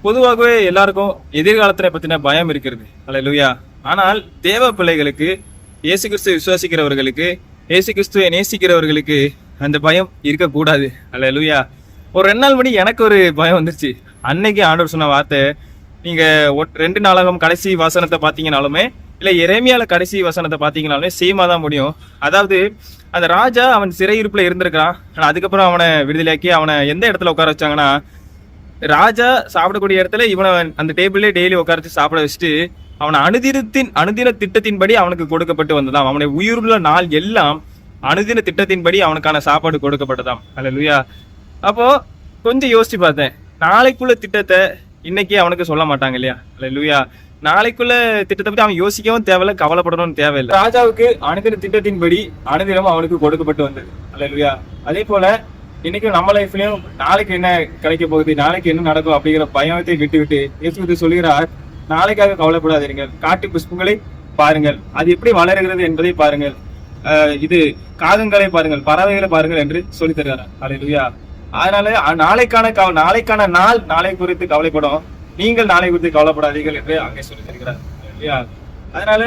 பொதுவாகவே எல்லாருக்கும் எதிர்காலத்தை பத்தின பயம் இருக்கிறது. அல்லேலூயா. ஆனால் தேவ பிள்ளைகளுக்கு, இயேசு கிறிஸ்துவை விசுவாசிக்கிறவர்களுக்கு, இயேசு கிறிஸ்துவை நேசிக்கிறவர்களுக்கு அந்த பயம் இருக்கக்கூடாது. அல்லேலூயா. ஒரு 2 நாள் முன்னாடி எனக்கு ஒரு பயம் வந்துருச்சு. அன்னைக்கு ஆண்டவர் சொன்ன வார்த்தை, நீங்க 2 நாளாகமம் கடைசி வசனத்தை பார்த்தீங்கனாலுமே, இல்லை எரேமியால கடைசி வசனத்தை பார்த்தீங்கனாலுமே சேமா தான் முடியும். அதாவது அந்த ராஜா அவன் சிறையிருப்புல இருந்திருக்கான். ஆனால் அதுக்கப்புறம் அவனை விடுதலையாக்கி அவனை எந்த இடத்துல உட்கார வச்சாங்கன்னா, ராஜா சாப்பிடக்கூடிய இடத்துல இவனை அந்த டேபிள்லேயே டெய்லி உட்காரச்சு சாப்பிட வச்சுட்டு அவனை அனுதின திட்டத்தின்படி அவனுக்கு கொடுக்கப்பட்டு வந்ததாம். அவனுடைய உயிருள்ள நாள் எல்லாம் அனுதின திட்டத்தின்படி அவனுக்கான சாப்பாடு கொடுக்கப்பட்டதாம். அல்லேலூயா. அப்போ கொஞ்சம் யோசிச்சு பார்த்தேன், நாளைக்குள்ள திட்டத்தை இன்னைக்கு அவனுக்கு சொல்ல மாட்டாங்க இல்லையா? அல்லேலூயா. நாளைக்குள்ள திட்டத்தை பத்தி அவன் யோசிக்கவும் தேவையில்ல, கவலைப்படணும்னு தேவையில்லை. ராஜாவுக்கு அனுதின திட்டத்தின்படி அனுதினமும் அவனுக்கு கொடுக்கப்பட்டு வந்தது. அல்லேலூயா. அதே போல இன்னைக்கும் நம்ம லைஃப்லயும் நாளைக்கு என்ன கிடைக்க போகுது, நாளைக்கு என்ன நடக்கும் அப்படிங்கிற பயத்தை விட்டு இயேசு சொல்கிறார், நாளைக்காக கவலைப்படாதீர்கள், காட்டு புஷ்பங்களை பாருங்கள், அது எப்படி வளருகிறது என்பதை பாருங்கள், இது காகங்களை பாருங்கள், பறவைகளை பாருங்கள் என்று சொல்லி தருகிறார். அல்லேலூயா. அதனால நாளைக்கான நாள் நாளை குறித்து கவலைப்படும், நீங்கள் நாளை குறித்து கவலைப்படாதீர்கள் என்று அங்கே சொல்லி தருகிறார். அல்லேலூயா. அதனால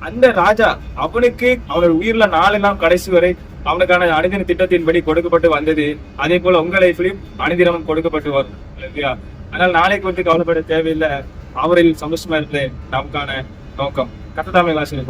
அந்த ராஜா அவனுக்கு அவருடைய உயிர்ல நாளெல்லாம் கடைசி வரை அவனுக்கான அனுதின திட்டத்தின்படி கொடுக்கப்பட்டு வந்தது. அதே போல உங்க லைஃப்லயும் அனுதினமும் கொடுக்கப்பட்டு வரும். இல்லையா? அதனால நாளை குறித்து கவலைப்பட தேவையில்லை, அவரில் சந்தோஷமா இருந்தது நமக்கான நோக்கம். கர்த்தர் தாமே ஆசீர்வதிப்பார்.